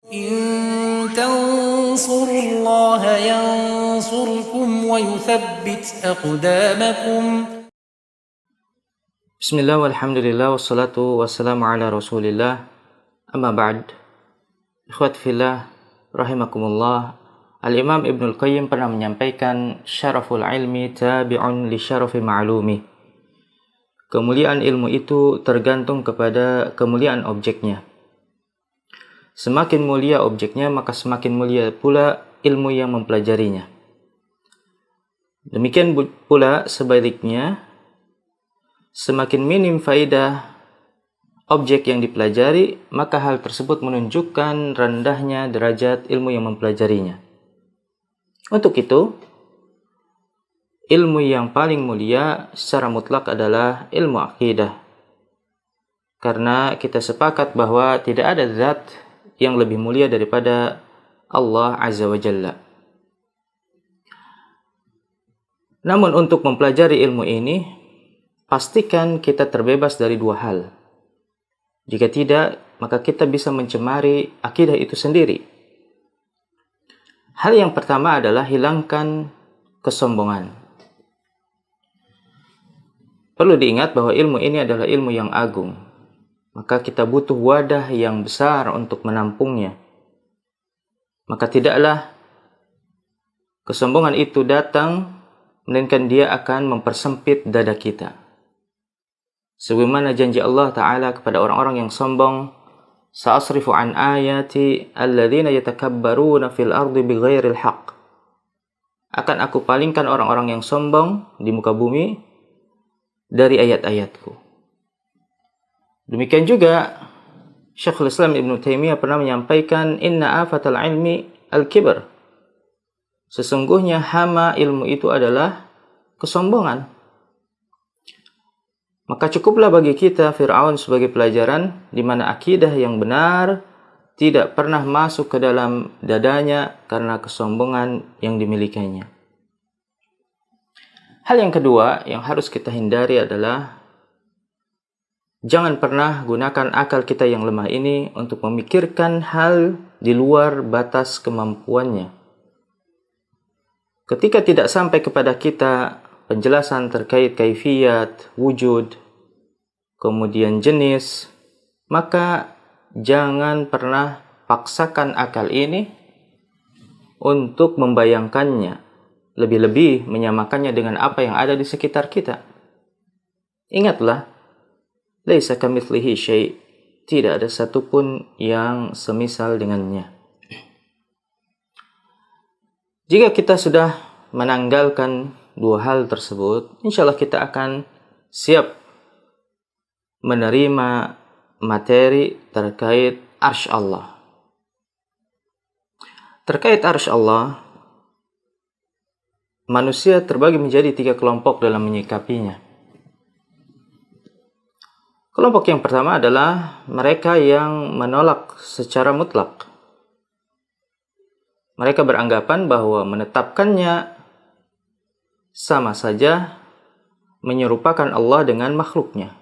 إن تنصروا الله ينصركم ويثبت أقدامكم. Bismillah walhamdulillah wassalatu wassalamu ala rasulillah. Amma ba'd. Ikhwat fillah rahimakumullah. Al-Imam Ibnul Qayyim pernah menyampaikan syaraful ilmi tabi'un li syarafi ma'lumi. Kemuliaan ilmu itu tergantung kepada kemuliaan objeknya. Semakin mulia objeknya, maka semakin mulia pula ilmu yang mempelajarinya. Demikian pula sebaliknya, semakin minim faedah objek yang dipelajari, maka hal tersebut menunjukkan rendahnya derajat ilmu yang mempelajarinya. Untuk itu, ilmu yang paling mulia secara mutlak adalah ilmu akidah. Karena kita sepakat bahwa tidak ada zat yang lebih mulia daripada Allah Azza wa Jalla. Namun untuk mempelajari ilmu ini, pastikan kita terbebas dari dua hal. Jika tidak, maka kita bisa mencemari akidah itu sendiri. Hal yang pertama adalah hilangkan kesombongan. Perlu diingat bahwa ilmu ini adalah ilmu yang agung. Maka kita butuh wadah yang besar untuk menampungnya. Maka tidaklah kesombongan itu datang, melainkan dia akan mempersempit dada kita. Sebagaimana janji Allah Ta'ala kepada orang-orang yang sombong, Sa'asrifu an ayati alladzina yatakabbaruna fil ardi bighairil haqq. Akan aku palingkan orang-orang yang sombong di muka bumi dari ayat-ayatku. Demikian juga Syekhul Islam Ibn Taimiyah pernah menyampaikan, inna afatal ilmi al-kibr. Sesungguhnya hama ilmu itu adalah kesombongan. Maka cukuplah bagi kita Fir'aun sebagai pelajaran di mana akidah yang benar tidak pernah masuk ke dalam dadanya karena kesombongan yang dimilikinya. Hal yang kedua yang harus kita hindari adalah jangan pernah gunakan akal kita yang lemah ini untuk memikirkan hal di luar batas kemampuannya. Ketika tidak sampai kepada kita penjelasan terkait kaifiyat, wujud, kemudian jenis, maka jangan pernah paksakan akal ini untuk membayangkannya, lebih-lebih menyamakannya dengan apa yang ada di sekitar kita. Ingatlah, laisa kamitslihi syai', tidak ada satupun yang semisal dengannya. Jika kita sudah menanggalkan dua hal tersebut, insyaallah kita akan siap menerima materi terkait arsy Allah. Terkait arsy Allah, manusia terbagi menjadi 3 kelompok dalam menyikapinya. Kelompok yang pertama adalah mereka yang menolak secara mutlak. Mereka beranggapan bahwa menetapkannya sama saja menyerupakan Allah dengan makhluknya.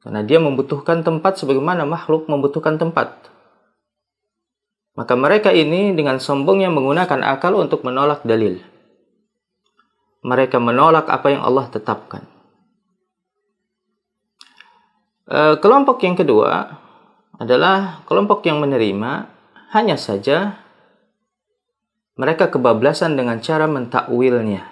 Karena dia membutuhkan tempat sebagaimana makhluk membutuhkan tempat. Maka mereka ini dengan sombongnya menggunakan akal untuk menolak dalil. Mereka menolak apa yang Allah tetapkan. Kelompok yang kedua adalah kelompok yang menerima, hanya saja mereka kebablasan dengan cara mentakwilnya.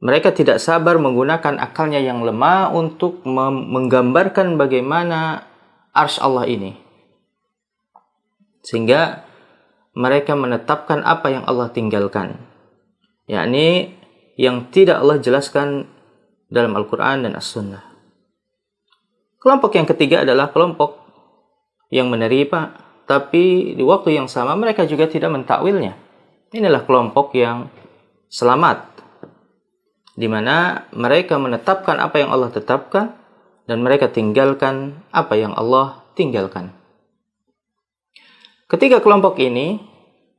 Mereka tidak sabar menggunakan akalnya yang lemah untuk menggambarkan bagaimana arsy Allah ini. Sehingga mereka menetapkan apa yang Allah tinggalkan. Yakni yang tidak Allah jelaskan dalam Al-Quran dan As-Sunnah. Kelompok yang ketiga adalah kelompok yang menerima, tapi di waktu yang sama mereka juga tidak mentakwilnya. Inilah kelompok yang selamat, di mana mereka menetapkan apa yang Allah tetapkan dan mereka tinggalkan apa yang Allah tinggalkan. Ketiga kelompok ini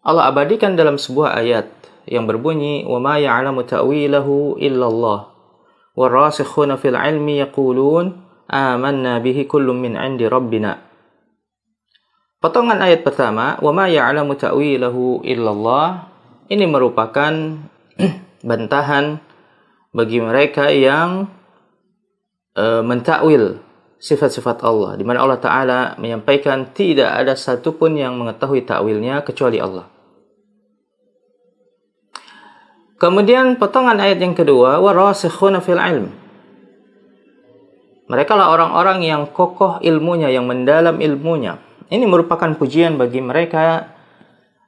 Allah abadikan dalam sebuah ayat yang berbunyi, "Wa ma ya'lamu ta'wilahu illallah. Warasikhuna fil ilmi yaqulun amanna bihi kullun min 'indi rabbina." Potongan ayat pertama, wa ma ya'lamu ta'wilahu illallah, ini merupakan bantahan bagi mereka yang mentakwil sifat-sifat Allah, di mana Allah Ta'ala menyampaikan tidak ada satupun yang mengetahui takwilnya kecuali Allah. Kemudian potongan ayat yang kedua, warasikhuna fil ilm, mereka lah orang-orang yang kokoh ilmunya, yang mendalam ilmunya. Ini merupakan pujian bagi mereka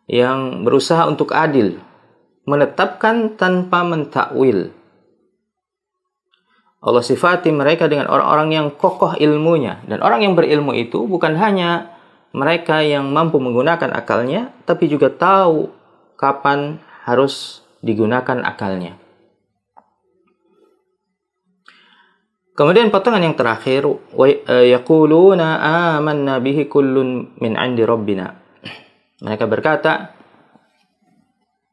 yang berusaha untuk adil, menetapkan tanpa mentakwil. Allah sifati mereka dengan orang-orang yang kokoh ilmunya. Dan orang yang berilmu itu bukan hanya mereka yang mampu menggunakan akalnya, tapi juga tahu kapan harus digunakan akalnya. Kemudian potongan yang terakhir, yaquluna amanna bihi kullun min 'indi rabbina. Mereka berkata,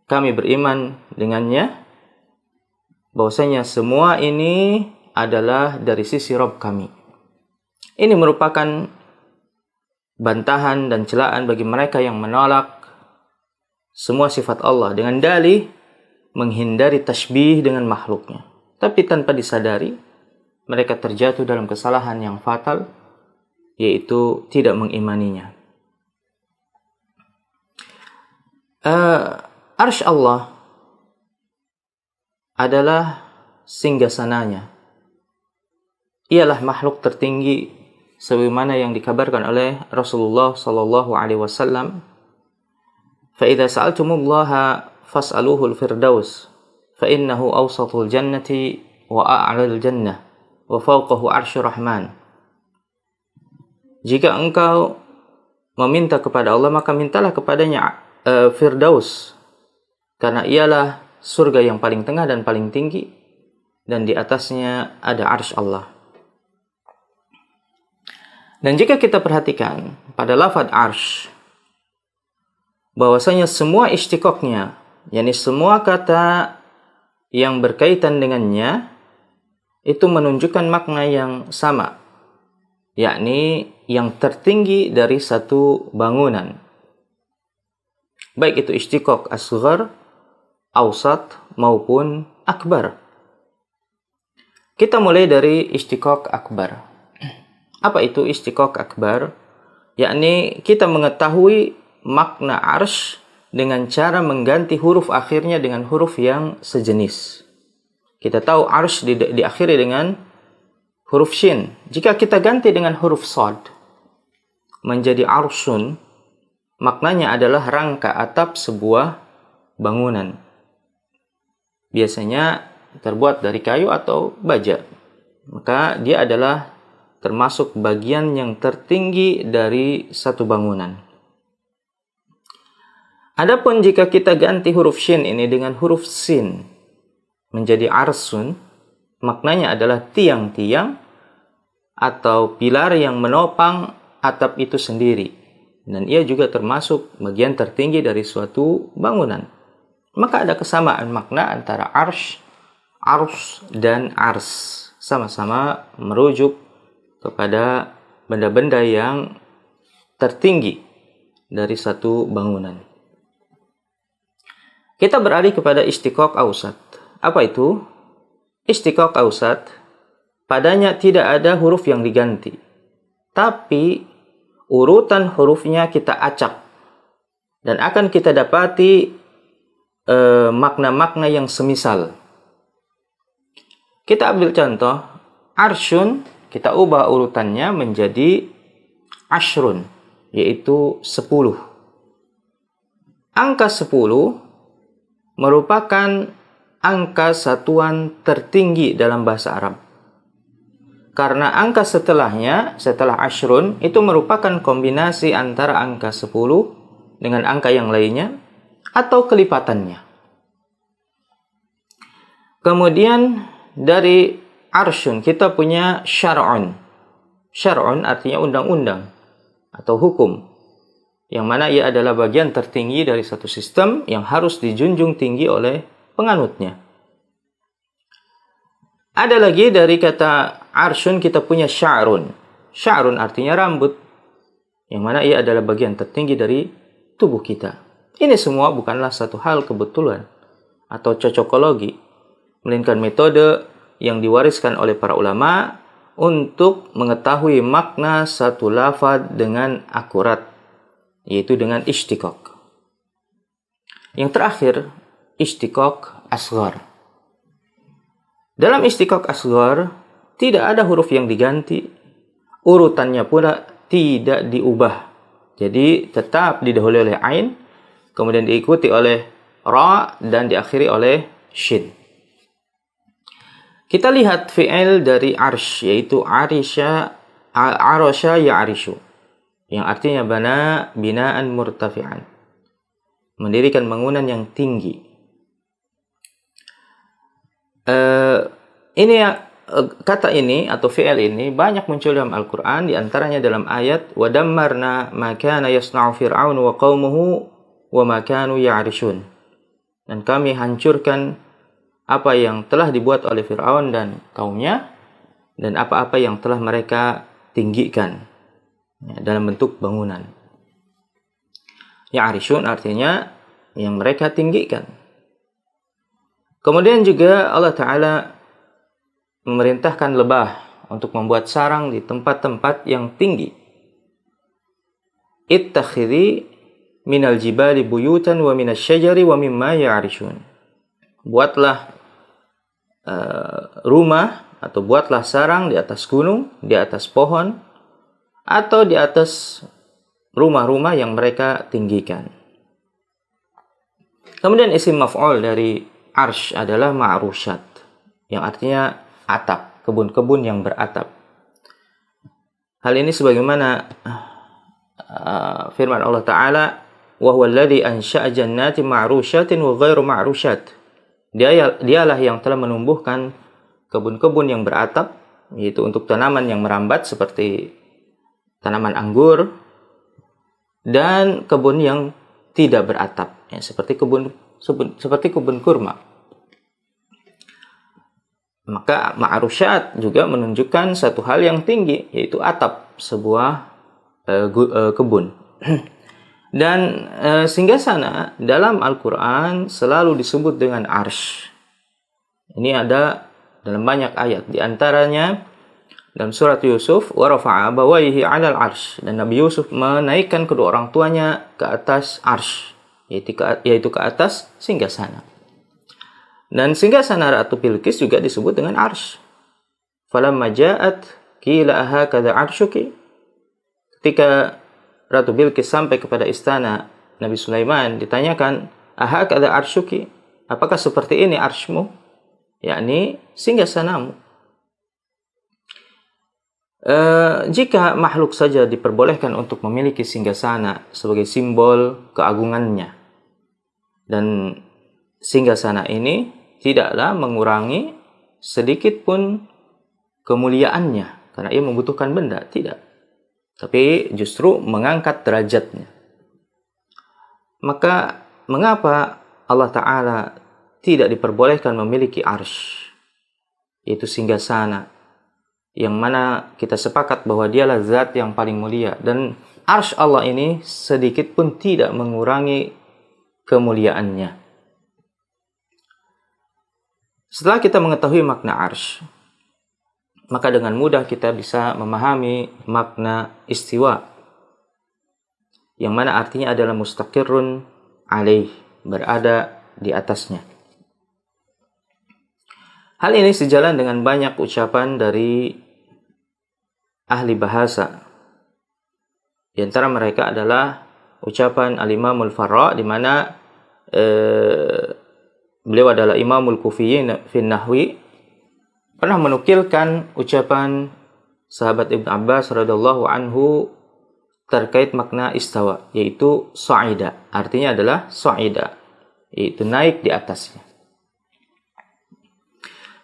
kami beriman dengannya, bahwasanya semua ini adalah dari sisi Rabb kami. Ini merupakan bantahan dan celaan bagi mereka yang menolak semua sifat Allah dengan dalih menghindari tasbih dengan makhluknya. Tapi tanpa disadari, mereka terjatuh dalam kesalahan yang fatal, yaitu tidak mengimaninya. Arsy Allah adalah singgasananya. Ialah makhluk tertinggi sebagaimana yang dikabarkan oleh Rasulullah sallallahu alaihi wasallam, "Fa idza sa'altumullaha fas'aluhul firdaus, fa innahu awsatul jannati wa a'lal jannah wa fawqahu arsyur rahman." Jika engkau meminta kepada Allah, maka mintalah kepadanya Firdaus, karena ialah surga yang paling tengah dan paling tinggi, dan di atasnya ada arsy Allah. Dan jika kita perhatikan pada lafaz arsy, bahwasanya semua istiqaqnya, yakni semua kata yang berkaitan dengannya, itu menunjukkan makna yang sama, yakni yang tertinggi dari satu bangunan. Baik itu istiqaq asghar, awsat, maupun akbar. Kita mulai dari istiqaq akbar. Apa itu istiqaq akbar? Yakni kita mengetahui makna arsy dengan cara mengganti huruf akhirnya dengan huruf yang sejenis. Kita tahu arsy diakhiri dengan huruf shin. Jika kita ganti dengan huruf shad menjadi arsun, maknanya adalah rangka atap sebuah bangunan. Biasanya terbuat dari kayu atau baja. Maka dia adalah termasuk bagian yang tertinggi dari satu bangunan. Adapun jika kita ganti huruf shin ini dengan huruf sin menjadi arsun, maknanya adalah tiang-tiang atau pilar yang menopang atap itu sendiri. Dan ia juga termasuk bagian tertinggi dari suatu bangunan. Maka ada kesamaan makna antara arsy, ars, dan ars. Sama-sama merujuk kepada benda-benda yang tertinggi dari satu bangunan. Kita beralih kepada istiqaq awsat. Apa itu? Istiqaq awsat, padanya tidak ada huruf yang diganti, tapi urutan hurufnya kita acak, dan akan kita dapati makna-makna yang semisal. Kita ambil contoh, arsyun, kita ubah urutannya menjadi ashrun, yaitu 10. Angka 10 merupakan angka satuan tertinggi dalam bahasa Arab. Karena angka setelahnya, setelah ashrun, itu merupakan kombinasi antara angka 10 dengan angka yang lainnya, atau kelipatannya. Kemudian dari arsyun, kita punya syar'un. Syar'un artinya undang-undang atau hukum, yang mana ia adalah bagian tertinggi dari satu sistem yang harus dijunjung tinggi oleh penganutnya. Ada lagi dari kata arsyun kita punya sya'run. Sya'run artinya rambut. yang mana ia adalah bagian tertinggi dari tubuh kita. Ini semua bukanlah satu hal kebetulan atau cocokologi, melainkan metode yang diwariskan oleh para ulama untuk mengetahui makna satu lafaz dengan akurat, yaitu dengan ishtiqaq. Yang terakhir, ishtiqaq asghar. Dalam ishtiqaq asghar, tidak ada huruf yang diganti, urutannya pula tidak diubah. Jadi tetap didahului oleh ain, kemudian diikuti oleh ra, dan diakhiri oleh shin. Kita lihat fi'il dari arsh, yaitu arasha ya'rishu, yang artinya bana binaan murtafi'an, mendirikan bangunan yang tinggi. Kata ini atau fi'il ini banyak muncul dalam Al-Quran, diantaranya dalam ayat وَدَمَّرْنَا مَا كَانَ يَصْنَعُ فِرْعَوْنُ وَقَوْمُهُ وَمَا كَانُوا يَعْرِشُونَ. Dan kami hancurkan apa yang telah dibuat oleh Fir'aun dan kaumnya, dan apa-apa yang telah mereka tinggikan dalam bentuk bangunan. Ya'rishun artinya yang mereka tinggikan. Kemudian juga Allah Ta'ala memerintahkan lebah untuk membuat sarang di tempat-tempat yang tinggi. Ittakhidhi minal jibali buyutan wa minas syajari wa mimma ya'rishun. Buatlah rumah atau buatlah sarang di atas gunung, di atas pohon, atau di atas rumah-rumah yang mereka tinggikan. Kemudian isim maf'ul dari arsh adalah ma'rushat, yang artinya atap, kebun-kebun yang beratap. Hal ini sebagaimana firman Allah Ta'ala, wa huwa alladhi ansha'a jannatin ma'rushatin wa ghairu ma'rushat. Dialah yang telah menumbuhkan kebun-kebun yang beratap, yaitu untuk tanaman yang merambat seperti tanaman anggur, dan kebun yang tidak beratap, ya, seperti kebun kurma. Maka ma'rusyat juga menunjukkan satu hal yang tinggi, yaitu atap sebuah kebun. Dan singgasana dalam Al-Quran selalu disebut dengan arsh. Ini ada dalam banyak ayat. Di antaranya dalam surat Yusuf, wa rafa'a abawayhi 'alal arsh, dan Nabi Yusuf menaikkan kedua orang tuanya ke atas arsh, yaitu ke atas singgasana. Dan singgasana Ratu Bilqis juga disebut dengan arsh. Falamma ja'at qila ahakadha arshuki. Ketika Ratu Bilqis sampai kepada istana Nabi Sulaiman, ditanyakan, ahakadha arshuki, apakah seperti ini arshmu, yakni singgasanamu. Jika makhluk saja diperbolehkan untuk memiliki singgasana sebagai simbol keagungannya, dan singgasana ini tidaklah mengurangi sedikit pun kemuliaannya, karena ia membutuhkan benda, tidak. Tapi justru mengangkat derajatnya. Maka mengapa Allah Ta'ala tidak diperbolehkan memiliki arsh, yaitu singgasana, yang mana kita sepakat bahwa dialah zat yang paling mulia, dan arsh Allah ini sedikit pun tidak mengurangi kemuliaannya. Setelah kita mengetahui makna arsh, maka dengan mudah kita bisa memahami makna istiwa, yang mana artinya adalah mustaqirrun alaih, berada di atasnya. Hal ini sejalan dengan banyak ucapan dari ahli bahasa. Di antara mereka adalah ucapan Al-Imamul Farra, di mana beliau adalah Imamul Kufiyyin fin Nahwi, pernah menukilkan ucapan sahabat Ibn Abbas radhiyallahu anhu terkait makna istawa, yaitu sa'ida. Artinya adalah sa'ida, yaitu naik di atasnya.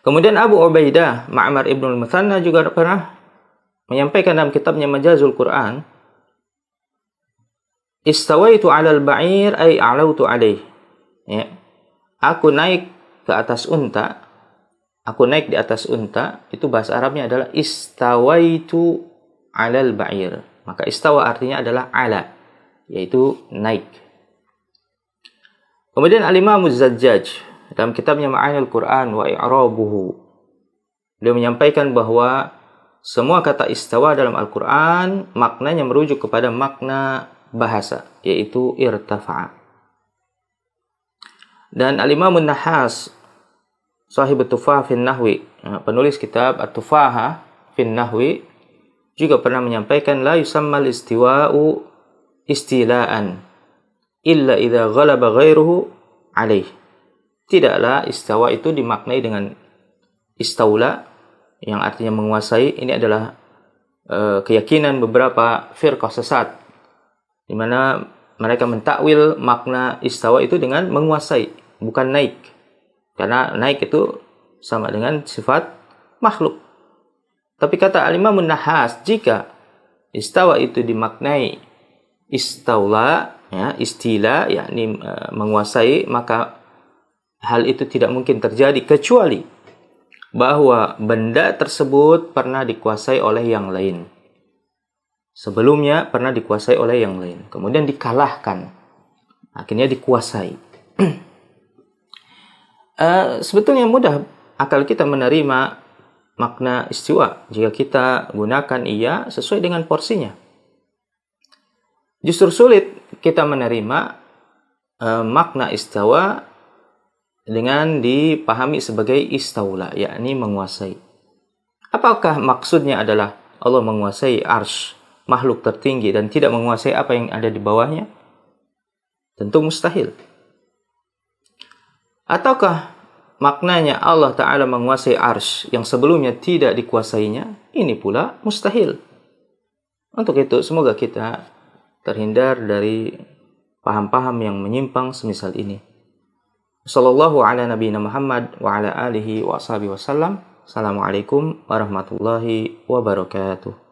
Kemudian Abu Ubaidah Ma'mar Ibnul Muthanna juga pernah menyampaikan dalam kitabnya Majazul Quran, istawaitu 'alal ba'ir ay a'lautu 'alaih. Ya. Aku naik ke atas unta, aku naik di atas unta, itu bahasa Arabnya adalah istawaitu 'alal ba'ir. Maka istawa artinya adalah ala, yaitu naik. Kemudian Al-Imam Az-Zajjaj dalam kitabnya Ma'anil Quran wa I'rabuhu, beliau menyampaikan bahwa semua kata istawa dalam Al-Quran maknanya merujuk kepada makna bahasa, yaitu irtafa'a. Dan Al-Imam An-Nahas, sahib At-Tufaha fin Nahwi, penulis kitab At-Tufaha fin Nahwi, juga pernah menyampaikan la yusammal istiwa'u istila'an illa idza ghalaba ghairuhu alaih. Tidaklah istawa itu dimaknai dengan istaula, yang artinya menguasai. Ini adalah keyakinan beberapa firqah sesat, di mana mereka mentakwil makna istawa itu dengan menguasai, bukan naik. Karena naik itu sama dengan sifat makhluk. Tapi kata Al-Imam An-Nahas, jika istawa itu dimaknai istaula, ya, istila, yakni menguasai, maka hal itu tidak mungkin terjadi kecuali bahwa benda tersebut pernah dikuasai oleh yang lain. Sebelumnya pernah dikuasai oleh yang lain, kemudian dikalahkan, akhirnya dikuasai. Sebetulnya mudah akal kita menerima makna istiwa jika kita gunakan ia sesuai dengan porsinya. Justru sulit kita menerima makna istawa dengan dipahami sebagai istaula, yakni menguasai. Apakah maksudnya adalah Allah menguasai arsy, makhluk tertinggi, dan tidak menguasai apa yang ada di bawahnya? Tentu mustahil. Ataukah maknanya Allah Ta'ala menguasai arsy yang sebelumnya tidak dikuasainya? Ini pula mustahil. Untuk itu, semoga kita terhindar dari paham-paham yang menyimpang semisal ini. Sallallahu ala nabiyina Muhammad wa ala alihi wa ashabihi wasallam. Assalamualaikum warahmatullahi wabarakatuh.